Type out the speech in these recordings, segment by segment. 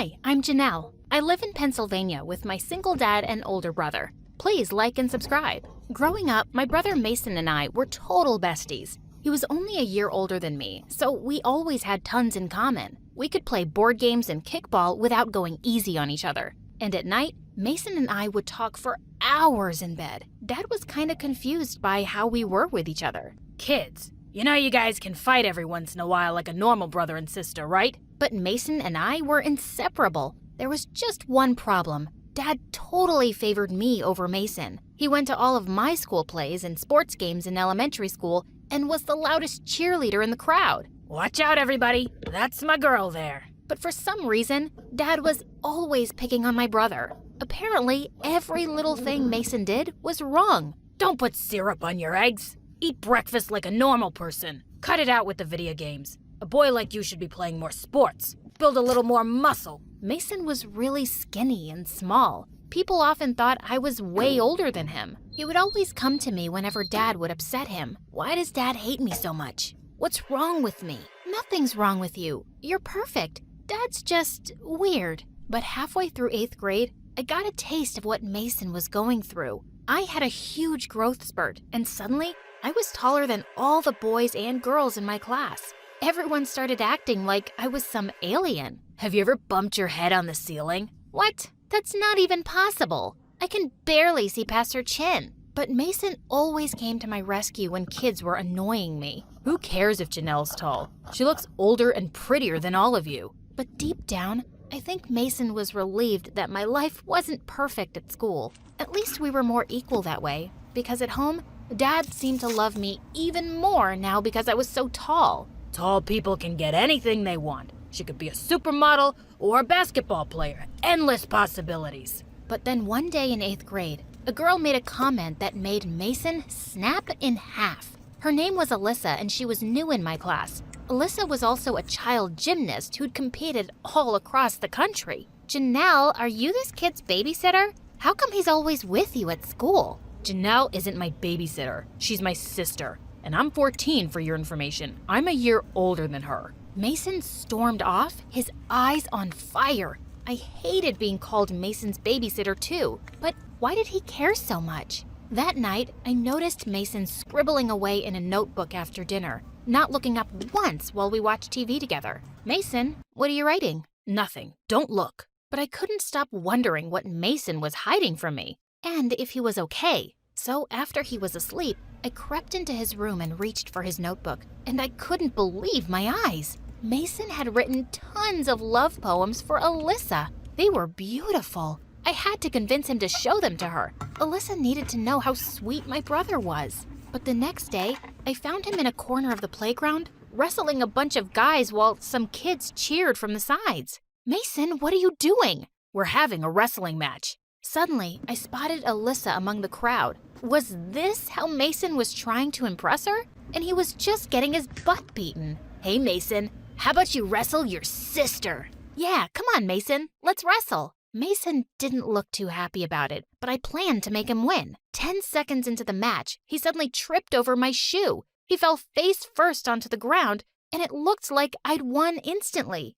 Hi, I'm Janelle. I live in Pennsylvania with my single dad and older brother. Please like and subscribe. Growing up, my brother Mason and I were total besties. He was only a year older than me, so we always had tons in common. We could play board games and kickball without going easy on each other. And at night, Mason and I would talk for hours in bed. Dad was kind of confused by how we were with each other. Kids, you know you guys can fight every once in a while like a normal brother and sister, right? But Mason and I were inseparable. There was just one problem. Dad totally favored me over Mason. He went to all of my school plays and sports games in elementary school and was the loudest cheerleader in the crowd. Watch out, everybody. That's my girl there. But for some reason, Dad was always picking on my brother. Apparently, every little thing Mason did was wrong. Don't put syrup on your eggs. Eat breakfast like a normal person. Cut it out with the video games. A boy like you should be playing more sports. Build a little more muscle. Mason was really skinny and small. People often thought I was way older than him. He would always come to me whenever Dad would upset him. Why does Dad hate me so much? What's wrong with me? Nothing's wrong with you. You're perfect. Dad's just weird. But halfway through 8th grade, I got a taste of what Mason was going through. I had a huge growth spurt, and suddenly, I was taller than all the boys and girls in my class. Everyone started acting like I was some alien. Have you ever bumped your head on the ceiling? What? That's not even possible. I can barely see past her chin. But Mason always came to my rescue when kids were annoying me. Who cares if Janelle's tall? She looks older and prettier than all of you. But deep down, I think Mason was relieved that my life wasn't perfect at school. At least we were more equal that way, because at home, Dad seemed to love me even more now because I was so tall. Tall people can get anything they want. She could be a supermodel or a basketball player. Endless possibilities. But then one day in 8th grade, a girl made a comment that made Mason snap in half. Her name was Alyssa, and she was new in my class. Alyssa was also a child gymnast who'd competed all across the country. Janelle, are you this kid's babysitter? How come he's always with you at school? Janelle isn't my babysitter. She's my sister. And I'm 14 for your information. I'm a year older than her. Mason stormed off, his eyes on fire. I hated being called Mason's babysitter too, but why did he care so much? That night, I noticed Mason scribbling away in a notebook after dinner, not looking up once while we watched TV together. Mason, what are you writing? Nothing. Don't look. But I couldn't stop wondering what Mason was hiding from me, and if he was okay. So after he was asleep, I crept into his room and reached for his notebook, and I couldn't believe my eyes. Mason had written tons of love poems for Alyssa. They were beautiful. I had to convince him to show them to her. Alyssa needed to know how sweet my brother was. But the next day, I found him in a corner of the playground, wrestling a bunch of guys while some kids cheered from the sides. Mason, what are you doing? We're having a wrestling match. Suddenly, I spotted Alyssa among the crowd. Was this how Mason was trying to impress her? And he was just getting his butt beaten. Hey, Mason, how about you wrestle your sister? Yeah, come on, Mason. Let's wrestle. Mason didn't look too happy about it, but I planned to make him win. 10 seconds into the match, he suddenly tripped over my shoe. He fell face first onto the ground, and it looked like I'd won instantly.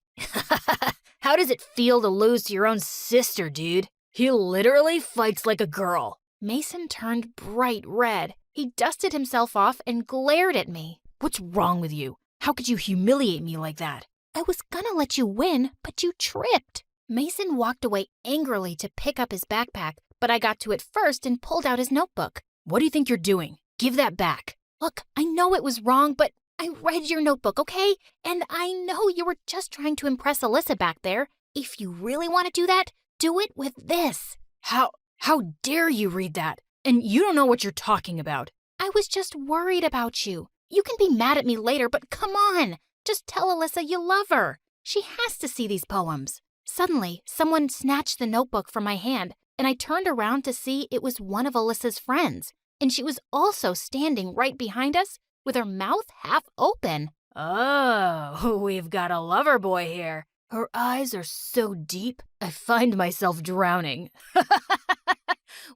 How does it feel to lose to your own sister, dude? He literally fights like a girl. Mason turned bright red. He dusted himself off and glared at me. What's wrong with you? How could you humiliate me like that? I was gonna let you win, but you tripped. Mason walked away angrily to pick up his backpack, but I got to it first and pulled out his notebook. What do you think you're doing? Give that back. Look, I know it was wrong, but I read your notebook, okay? And I know you were just trying to impress Alyssa back there. If you really want to do that, do it with this. How dare you read that? And you don't know what you're talking about. I was just worried about you. You can be mad at me later, but come on. Just tell Alyssa you love her. She has to see these poems. Suddenly, someone snatched the notebook from my hand, and I turned around to see it was one of Alyssa's friends. And she was also standing right behind us with her mouth half open. Oh, we've got a lover boy here. Her eyes are so deep, I find myself drowning.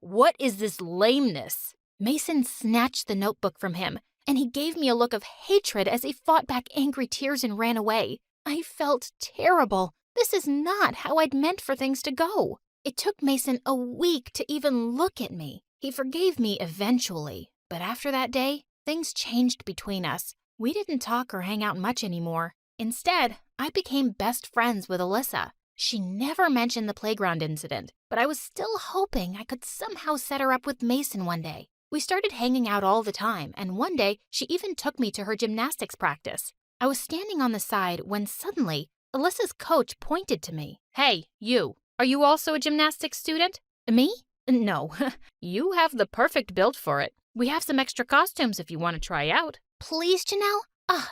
What is this lameness? Mason snatched the notebook from him, and he gave me a look of hatred as he fought back angry tears and ran away. I felt terrible. This is not how I'd meant for things to go. It took Mason a week to even look at me. He forgave me eventually, but after that day, things changed between us. We didn't talk or hang out much anymore. Instead, I became best friends with Alyssa. She never mentioned the playground incident, but I was still hoping I could somehow set her up with Mason one day. We started hanging out all the time, and one day she even took me to her gymnastics practice. I was standing on the side when suddenly, Alyssa's coach pointed to me. Hey, you. Are you also a gymnastics student? Me? No. You have the perfect build for it. We have some extra costumes if you want to try out. Please, Janelle?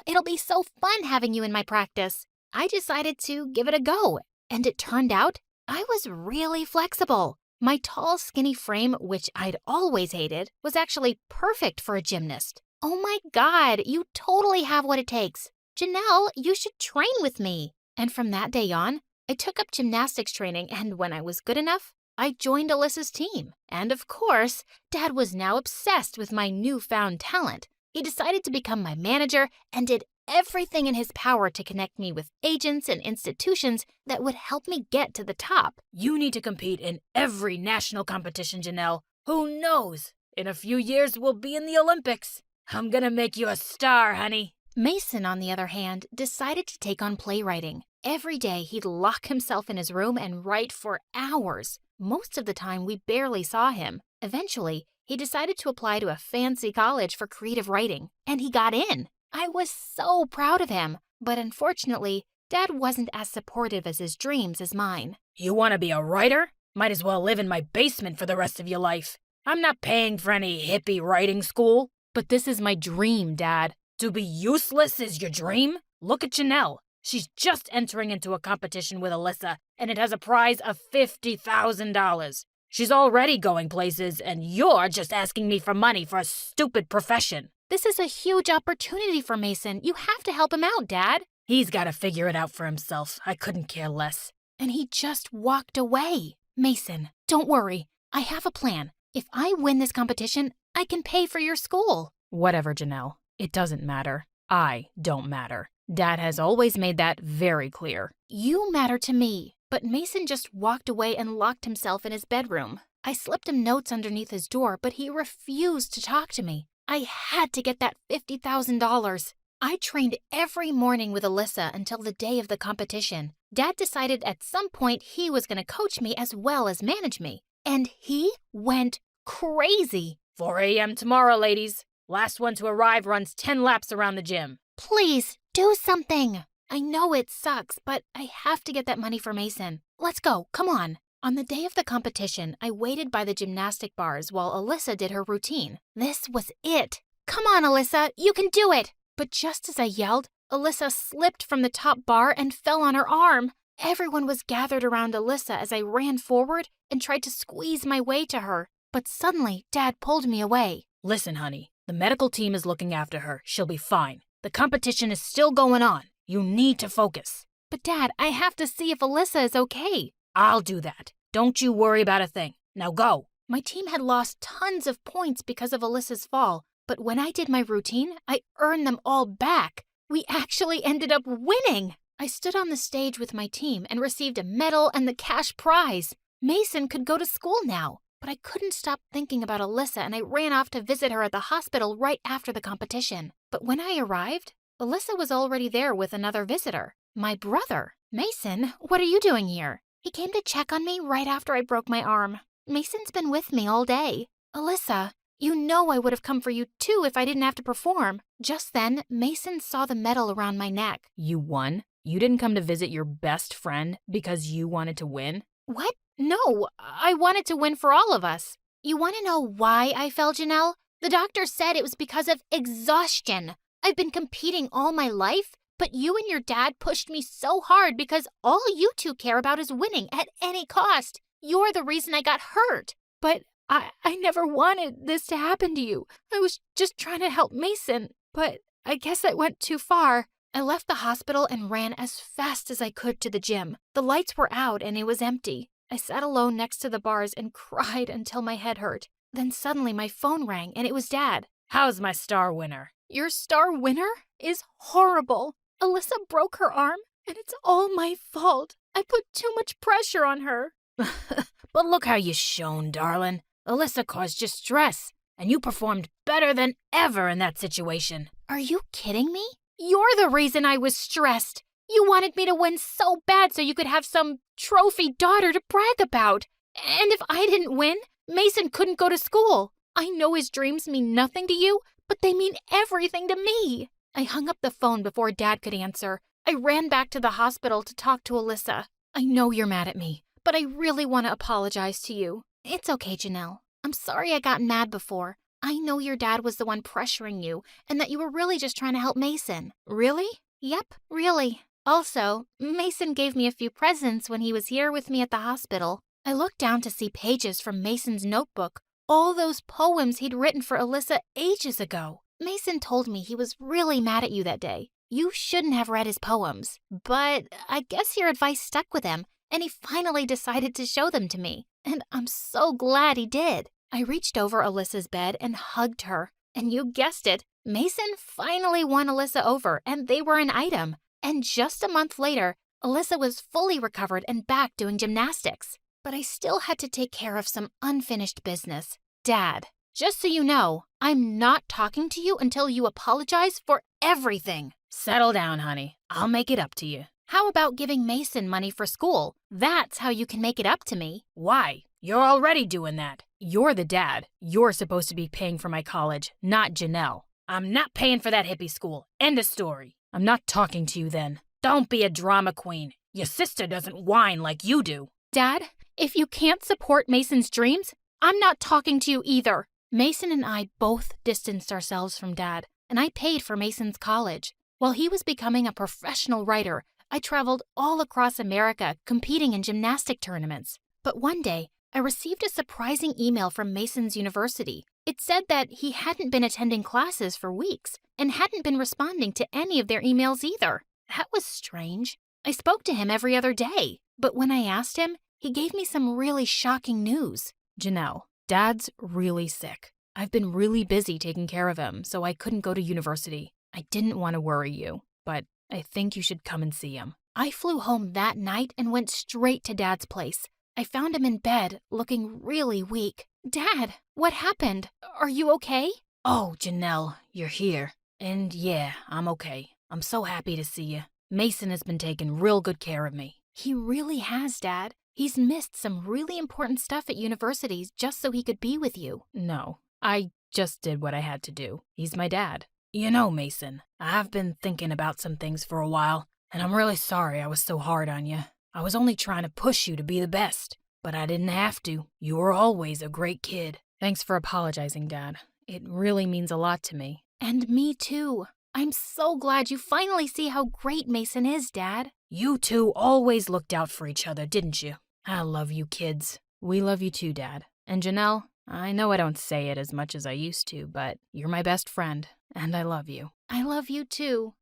It'll be so fun having you in my practice. I decided to give it a go, and it turned out I was really flexible. My tall, skinny frame, which I'd always hated, was actually perfect for a gymnast. Oh my God, you totally have what it takes. Janelle, you should train with me. And from that day on, I took up gymnastics training, and when I was good enough, I joined Alyssa's team. And of course, Dad was now obsessed with my newfound talent. He decided to become my manager and did everything in his power to connect me with agents and institutions that would help me get to the top. You need to compete in every national competition, Janelle. Who knows? In a few years, we'll be in the Olympics. I'm gonna make you a star, honey. Mason, on the other hand, decided to take on playwriting. Every day, he'd lock himself in his room and write for hours. Most of the time, we barely saw him. Eventually, he decided to apply to a fancy college for creative writing, and he got in. I was so proud of him, but unfortunately, Dad wasn't as supportive as his dreams as mine. You want to be a writer? Might as well live in my basement for the rest of your life. I'm not paying for any hippie writing school. But this is my dream, Dad. To be useless is your dream? Look at Janelle. She's just entering into a competition with Alyssa, and it has a prize of $50,000. She's already going places, and you're just asking me for money for a stupid profession. This is a huge opportunity for Mason. You have to help him out, Dad. He's got to figure it out for himself. I couldn't care less. And he just walked away. Mason, don't worry. I have a plan. If I win this competition, I can pay for your school. Whatever, Janelle. It doesn't matter. I don't matter. Dad has always made that very clear. You matter to me. But Mason just walked away and locked himself in his bedroom. I slipped him notes underneath his door, but he refused to talk to me. I had to get that $50,000. I trained every morning with Alyssa until the day of the competition. Dad decided at some point he was going to coach me as well as manage me. And he went crazy. 4 a.m. tomorrow, ladies. Last one to arrive runs 10 laps around the gym. Please, do something. I know it sucks, but I have to get that money for Mason. Let's go, come on. On the day of the competition, I waited by the gymnastic bars while Alyssa did her routine. This was it. Come on, Alyssa, you can do it. But just as I yelled, Alyssa slipped from the top bar and fell on her arm. Everyone was gathered around Alyssa as I ran forward and tried to squeeze my way to her. But suddenly, Dad pulled me away. Listen, honey, the medical team is looking after her. She'll be fine. The competition is still going on. You need to focus. But Dad, I have to see if Alyssa is okay. I'll do that. Don't you worry about a thing. Now go. My team had lost tons of points because of Alyssa's fall, but when I did my routine, I earned them all back. We actually ended up winning. I stood on the stage with my team and received a medal and the cash prize. Mason could go to school now, but I couldn't stop thinking about Alyssa and I ran off to visit her at the hospital right after the competition. But when I arrived, Alyssa was already there with another visitor, my brother. Mason, what are you doing here? He came to check on me right after I broke my arm. Mason's been with me all day. Alyssa, you know I would have come for you too if I didn't have to perform. Just then, Mason saw the medal around my neck. You won? You didn't come to visit your best friend because you wanted to win? What? No, I wanted to win for all of us. You want to know why I fell, Janelle? The doctor said it was because of exhaustion. I've been competing all my life, but you and your dad pushed me so hard because all you two care about is winning at any cost. You're the reason I got hurt. But I never wanted this to happen to you. I was just trying to help Mason, but I guess I went too far. I left the hospital and ran as fast as I could to the gym. The lights were out and it was empty. I sat alone next to the bars and cried until my head hurt. Then suddenly my phone rang and it was Dad. How's my star winner? Your star winner is horrible. Alyssa broke her arm and it's all my fault. I put too much pressure on her. But look how you shone, darling. Alyssa caused you stress, and you performed better than ever in that situation. Are you kidding me? You're the reason I was stressed. You wanted me to win so bad so you could have some trophy daughter to brag about. And if I didn't win, Mason couldn't go to school. I know his dreams mean nothing to you, but they mean everything to me. I hung up the phone before Dad could answer. I ran back to the hospital to talk to Alyssa. I know you're mad at me, but I really want to apologize to you. It's okay, Janelle. I'm sorry I got mad before. I know your dad was the one pressuring you and that you were really just trying to help Mason. Really? Yep, really. Also, Mason gave me a few presents when he was here with me at the hospital. I looked down to see pages from Mason's notebook, all those poems he'd written for Alyssa ages ago. Mason told me he was really mad at you that day. You shouldn't have read his poems, but I guess your advice stuck with him, and he finally decided to show them to me. And I'm so glad he did. I reached over Alyssa's bed and hugged her. And you guessed it, Mason finally won Alyssa over, and they were an item. And just a month later, Alyssa was fully recovered and back doing gymnastics. But I still had to take care of some unfinished business. Dad, just so you know, I'm not talking to you until you apologize for everything. Settle down, honey. I'll make it up to you. How about giving Mason money for school? That's how you can make it up to me. Why? You're already doing that. You're the dad. You're supposed to be paying for my college, not Janelle. I'm not paying for that hippie school. End of story. I'm not talking to you then. Don't be a drama queen. Your sister doesn't whine like you do. Dad, if you can't support Mason's dreams, I'm not talking to you either. Mason and I both distanced ourselves from Dad, and I paid for Mason's college. While he was becoming a professional writer, I traveled all across America competing in gymnastic tournaments. But one day, I received a surprising email from Mason's university. It said that he hadn't been attending classes for weeks and hadn't been responding to any of their emails either. That was strange. I spoke to him every other day, but when I asked him, he gave me some really shocking news. Janelle, Dad's really sick. I've been really busy taking care of him, so I couldn't go to university. I didn't want to worry you, but I think you should come and see him. I flew home that night and went straight to Dad's place. I found him in bed, looking really weak. Dad, what happened? Are you okay? Oh, Janelle, you're here. And yeah, I'm okay. I'm so happy to see you. Mason has been taking real good care of me. He really has, Dad. He's missed some really important stuff at universities just so he could be with you. No, I just did what I had to do. He's my dad. You know, Mason, I've been thinking about some things for a while, and I'm really sorry I was so hard on you. I was only trying to push you to be the best, but I didn't have to. You were always a great kid. Thanks for apologizing, Dad. It really means a lot to me. And me too. I'm so glad you finally see how great Mason is, Dad. You two always looked out for each other, didn't you? I love you kids. We love you too, Dad. And Janelle, I know I don't say it as much as I used to, but you're my best friend, and I love you. I love you too.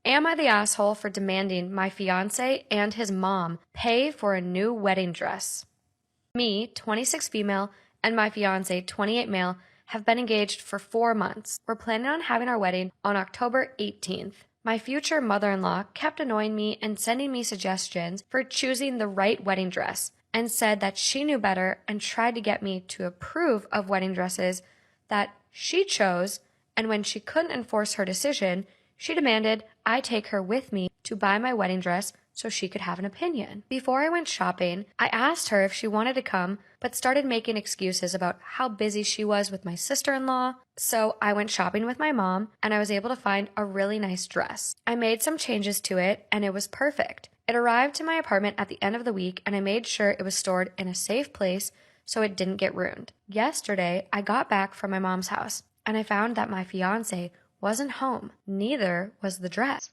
Am I the asshole for demanding my fiancé and his mom pay for a new wedding dress? Me, 26 female, and my fiancé, 28 male, have been engaged for 4 months. We're planning on having our wedding on October 18th. My future mother-in-law kept annoying me and sending me suggestions for choosing the right wedding dress and said that she knew better and tried to get me to approve of wedding dresses that she chose, and when she couldn't enforce her decision, she demanded I take her with me to buy my wedding dress so she could have an opinion. Before I went shopping, I asked her if she wanted to come, but started making excuses about how busy she was with my sister-in-law. So I went shopping with my mom, and I was able to find a really nice dress. I made some changes to it, and it was perfect. It arrived to my apartment at the end of the week, and I made sure it was stored in a safe place so it didn't get ruined. Yesterday, I got back from my mom's house, and I found that my fiancé wasn't home. Neither was the dress.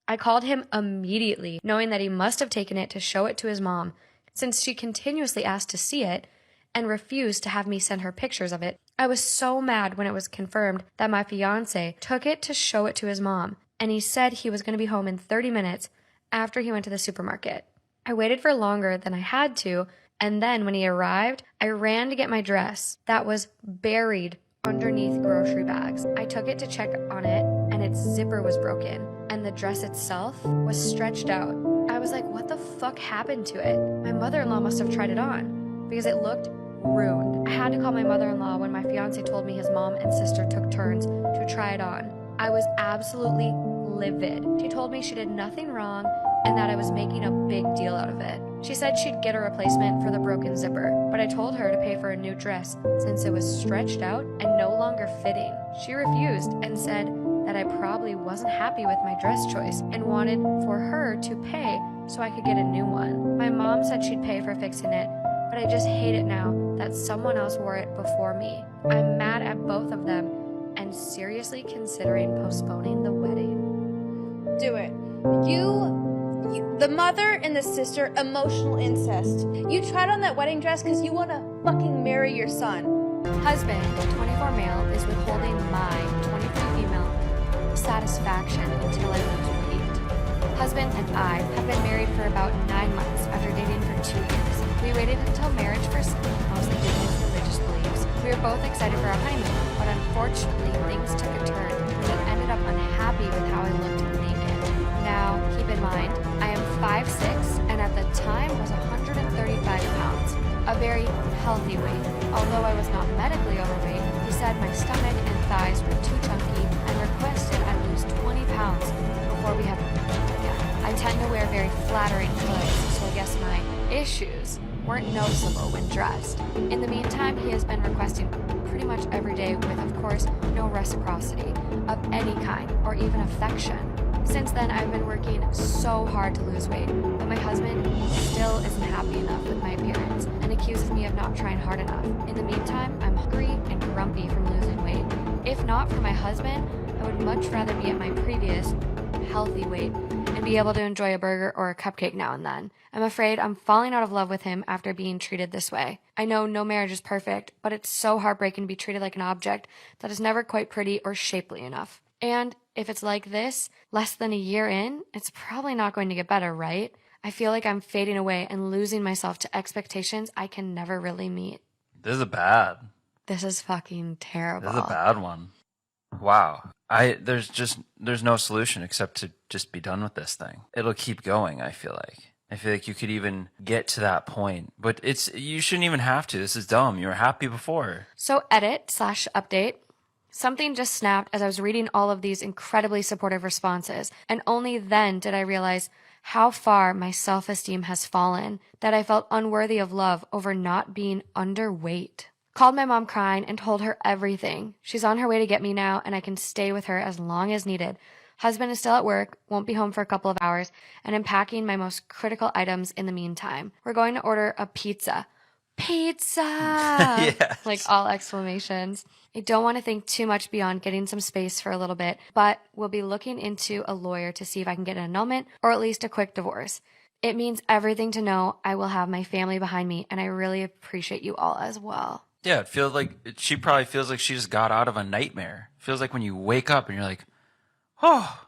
I called him immediately, knowing that he must have taken it to show it to his mom, since she continuously asked to see it and refused to have me send her pictures of it. I was so mad when it was confirmed that my fiancé took it to show it to his mom, and he said he was going to be home in 30 minutes after he went to the supermarket. I waited for longer than I had to, and then when he arrived, I ran to get my dress that was buried underneath grocery bags. I took it to check on it, and its zipper was broken, and the dress itself was stretched out. I was was like, what the fuck happened to it? My mother-in-law must have tried it on because it looked ruined. I had to call my mother-in-law when my fiance told me his mom and sister took turns to try it on. I was absolutely livid. She told me she did nothing wrong and that I was making a big deal out of it. She said she'd get a replacement for the broken zipper, but I told her to pay for a new dress since it was stretched out and no longer fitting. She refused and said that I probably wasn't happy with my dress choice and wanted for her to pay so I could get a new one. My mom said she'd pay for fixing it, but I just hate it now that someone else wore it before me. I'm mad at both of them and seriously considering postponing the wedding. Do it. The mother and the sister, emotional incest. You tried on that wedding dress because you want to fucking marry your son. Husband, 24 male, is withholding my 23 female satisfaction until I lose weight. Husband and I have been married for about 9 months after dating for 2 years. We waited until marriage for mostly due to his religious beliefs. We were both excited for our honeymoon, but unfortunately things took a turn when he ended up unhappy with how I looked naked. Now, keep in mind, I am 5'6", and at the time was 135 pounds, a very healthy weight. Although I was not medically overweight, he said my stomach and thighs were too chunky and requested I lose 20 pounds before we have again. I tend to wear very flattering clothes, so I guess my issues weren't noticeable when dressed. In the meantime, he has been requesting pretty much every day with, of course, no reciprocity of any kind or even affection. Since then, I've been working so hard to lose weight, but my husband still isn't happy enough with my appearance and accuses me of not trying hard enough. In the meantime, I'm hungry and grumpy from losing weight. If not for my husband, I would much rather be at my previous healthy weight and be able to enjoy a burger or a cupcake now and then. I'm afraid I'm falling out of love with him after being treated this way. I know no marriage is perfect, but it's so heartbreaking to be treated like an object that is never quite pretty or shapely enough. And if it's like this, less than a year in, it's probably not going to get better, right? I feel like I'm fading away and losing myself to expectations I can never really meet. This is bad. This is fucking terrible. This is a bad one. Wow. There's no solution except to just be done with this thing. It'll keep going, I feel like. I feel like you could even get to that point, but you shouldn't even have to. This is dumb. You were happy before. So edit/update. Something just snapped as I was reading all of these incredibly supportive responses, and only then did I realize how far my self-esteem has fallen, that I felt unworthy of love over not being underweight. Called my mom crying and told her everything. She's on her way to get me now, and I can stay with her as long as needed. Husband is still at work, won't be home for a couple of hours, and I'm packing my most critical items in the meantime. We're going to order a pizza. Pizza! Yes. Like all exclamations. I don't want to think too much beyond getting some space for a little bit, but we'll be looking into a lawyer to see if I can get an annulment or at least a quick divorce. It means everything to know I will have my family behind me, and I really appreciate you all as well. Yeah, it feels like she probably feels like she just got out of a nightmare. It feels like when you wake up and you're like, oh,